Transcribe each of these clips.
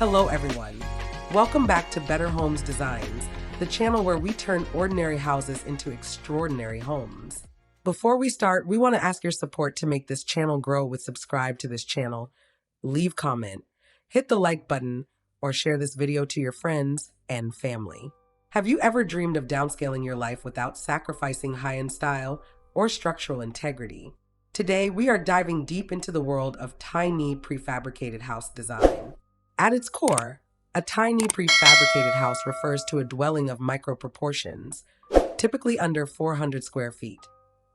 Hello everyone. Welcome back to Better Homes Designs, the channel where we turn ordinary houses into extraordinary homes. Before we start, we want to ask your support to make this channel grow with subscribe to this channel, leave comment, hit the like button, or share this video to your friends and family. Have you ever dreamed of downscaling your life without sacrificing high-end style or structural integrity? Today, we are diving deep into the world of tiny prefabricated house design. At its core, a tiny prefabricated house refers to a dwelling of micro proportions, typically under 400 square feet,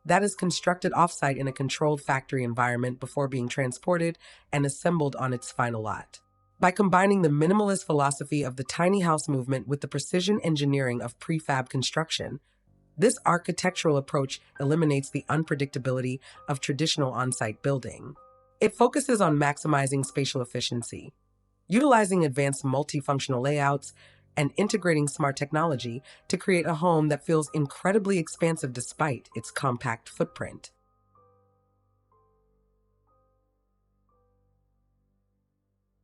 that is constructed off-site in a controlled factory environment before being transported and assembled on its final lot. By combining the minimalist philosophy of the tiny house movement with the precision engineering of prefab construction, this architectural approach eliminates the unpredictability of traditional on-site building. It focuses on maximizing spatial efficiency, utilizing advanced multifunctional layouts, and integrating smart technology to create a home that feels incredibly expansive despite its compact footprint.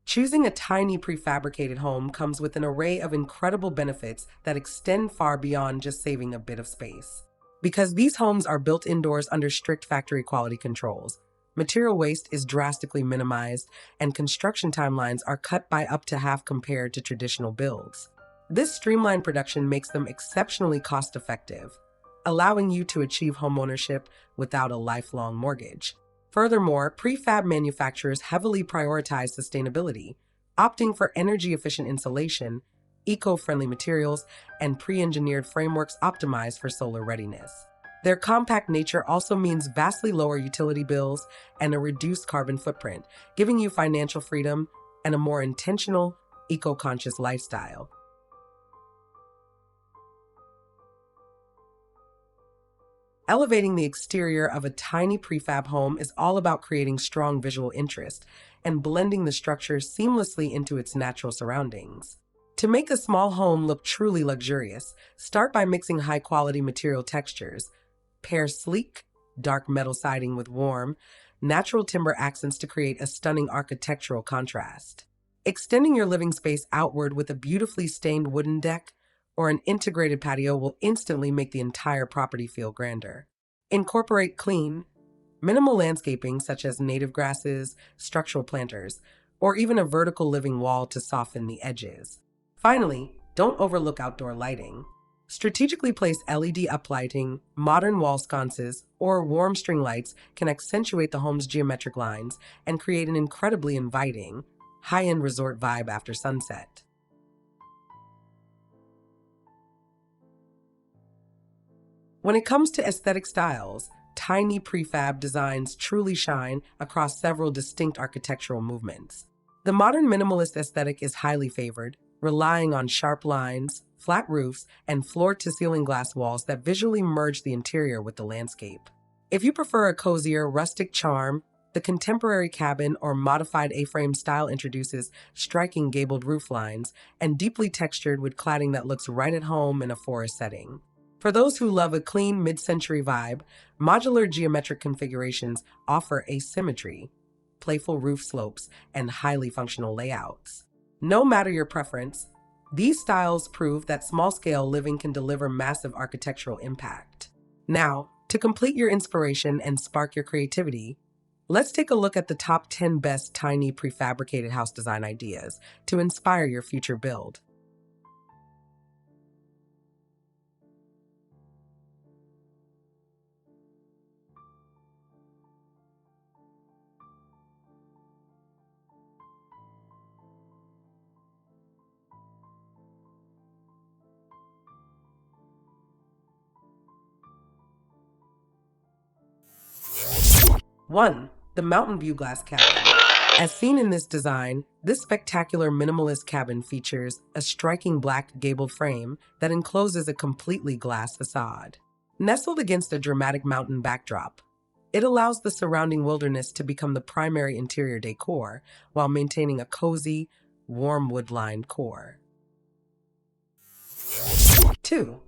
Choosing a tiny prefabricated home comes with an array of incredible benefits that extend far beyond just saving a bit of space. Because these homes are built indoors under strict factory quality controls, material waste is drastically minimized, and construction timelines are cut by up to half compared to traditional builds. This streamlined production makes them exceptionally cost-effective, allowing you to achieve homeownership without a lifelong mortgage. Furthermore, prefab manufacturers heavily prioritize sustainability, opting for energy-efficient insulation, eco-friendly materials, and pre-engineered frameworks optimized for solar readiness. Their compact nature also means vastly lower utility bills and a reduced carbon footprint, giving you financial freedom and a more intentional, eco-conscious lifestyle. Elevating the exterior of a tiny prefab home is all about creating strong visual interest and blending the structure seamlessly into its natural surroundings. To make a small home look truly luxurious, start by mixing high-quality material textures. Pair sleek, dark metal siding with warm, natural timber accents to create a stunning architectural contrast. Extending your living space outward with a beautifully stained wooden deck or an integrated patio will instantly make the entire property feel grander. Incorporate clean, minimal landscaping such as native grasses, structural planters, or even a vertical living wall to soften the edges. Finally, don't overlook outdoor lighting. Strategically placed LED uplighting, modern wall sconces, or warm string lights can accentuate the home's geometric lines and create an incredibly inviting, high-end resort vibe after sunset. When it comes to aesthetic styles, tiny prefab designs truly shine across several distinct architectural movements. The modern minimalist aesthetic is highly favored, relying on sharp lines, flat roofs, and floor-to-ceiling glass walls that visually merge the interior with the landscape. If you prefer a cozier, rustic charm, the contemporary cabin or modified A-frame style introduces striking gabled roof lines and deeply textured wood cladding that looks right at home in a forest setting. For those who love a clean mid-century vibe, modular geometric configurations offer asymmetry, playful roof slopes, and highly functional layouts. No matter your preference, these styles prove that small-scale living can deliver massive architectural impact. Now, to complete your inspiration and spark your creativity, let's take a look at the top 10 best tiny prefabricated house design ideas to inspire your future build. One, the Mountain View Glass Cabin. As seen in this design, this spectacular minimalist cabin features a striking black gabled frame that encloses a completely glass facade. Nestled against a dramatic mountain backdrop, it allows the surrounding wilderness to become the primary interior decor while maintaining a cozy, warm wood-lined core. 2.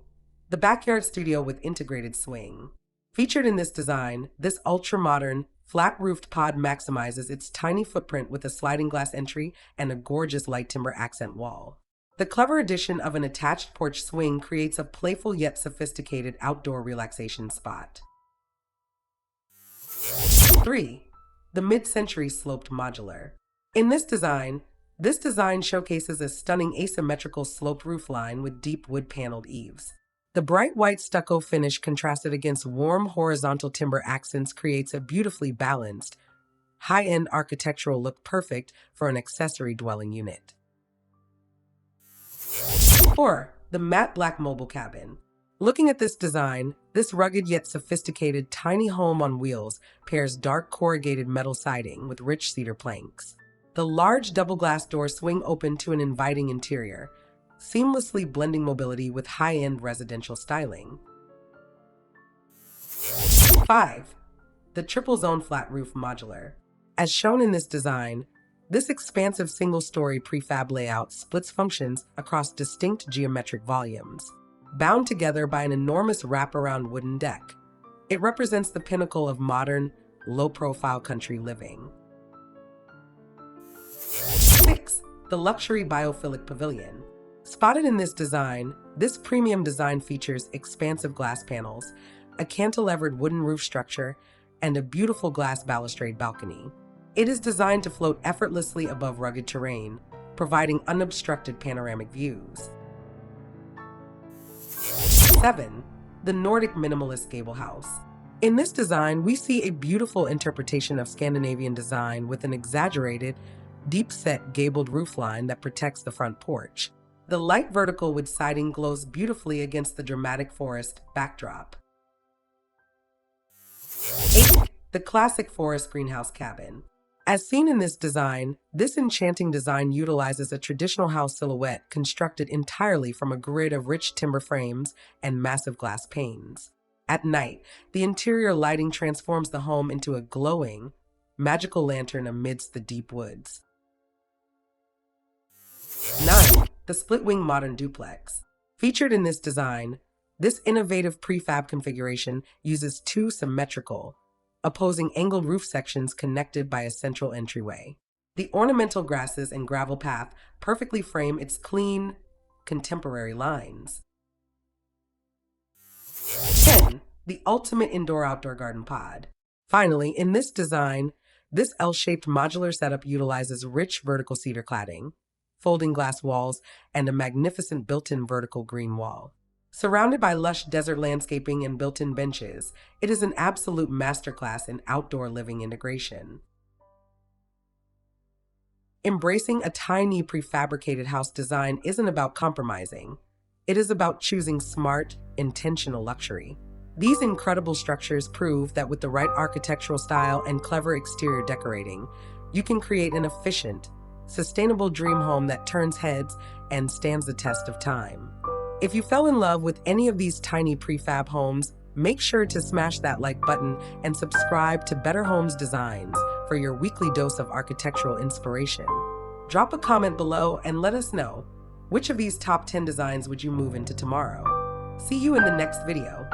The Backyard Studio with Integrated Swing. Featured in this design, this ultra-modern, Flat-roofed pod maximizes its tiny footprint with a sliding glass entry and a gorgeous light timber accent wall. The clever addition of an attached porch swing creates a playful yet sophisticated outdoor relaxation spot. 3. The mid-century sloped modular. In this design showcases a stunning asymmetrical sloped roofline with deep wood-paneled eaves. The bright white stucco finish contrasted against warm horizontal timber accents creates a beautifully balanced, high-end architectural look perfect for an accessory dwelling unit. 4. The matte black mobile cabin. Looking at this design, this rugged yet sophisticated tiny home on wheels pairs dark corrugated metal siding with rich cedar planks. The large double glass doors swing open to an inviting interior, seamlessly blending mobility with high-end residential styling. 5. The triple zone flat roof modular. As shown in this design, this expansive single-story prefab layout splits functions across distinct geometric volumes, bound together by an enormous wraparound wooden deck. It represents the pinnacle of modern, low-profile country living. 6. The luxury biophilic pavilion. Spotted in this design, this premium design features expansive glass panels, a cantilevered wooden roof structure, and a beautiful glass balustrade balcony. It is designed to float effortlessly above rugged terrain, providing unobstructed panoramic views. 7. The Nordic minimalist gable house. In this design, we see a beautiful interpretation of Scandinavian design with an exaggerated, deep-set gabled roofline that protects the front porch. The light vertical wood siding glows beautifully against the dramatic forest backdrop. 8. The classic forest greenhouse cabin. As seen in this design, this enchanting design utilizes a traditional house silhouette constructed entirely from a grid of rich timber frames and massive glass panes. At night, the interior lighting transforms the home into a glowing, magical lantern amidst the deep woods. 9. The split-wing modern duplex. Featured in this design, this innovative prefab configuration uses two symmetrical, opposing angled roof sections connected by a central entryway. The ornamental grasses and gravel path perfectly frame its clean, contemporary lines. 10. The ultimate indoor-outdoor garden pod. Finally, in this design, this L-shaped modular setup utilizes rich vertical cedar cladding, folding glass walls, and a magnificent built-in vertical green wall. Surrounded by lush desert landscaping and built-in benches, it is an absolute masterclass in outdoor living integration. Embracing a tiny prefabricated house design isn't about compromising. It is about choosing smart, intentional luxury. These incredible structures prove that with the right architectural style and clever exterior decorating, you can create an efficient, sustainable dream home that turns heads and stands the test of time. If you fell in love with any of these tiny prefab homes, make sure to smash that like button and subscribe to Better Homes Designs for your weekly dose of architectural inspiration. Drop a comment below and let us know, which of these top 10 designs would you move into tomorrow? See you in the next video.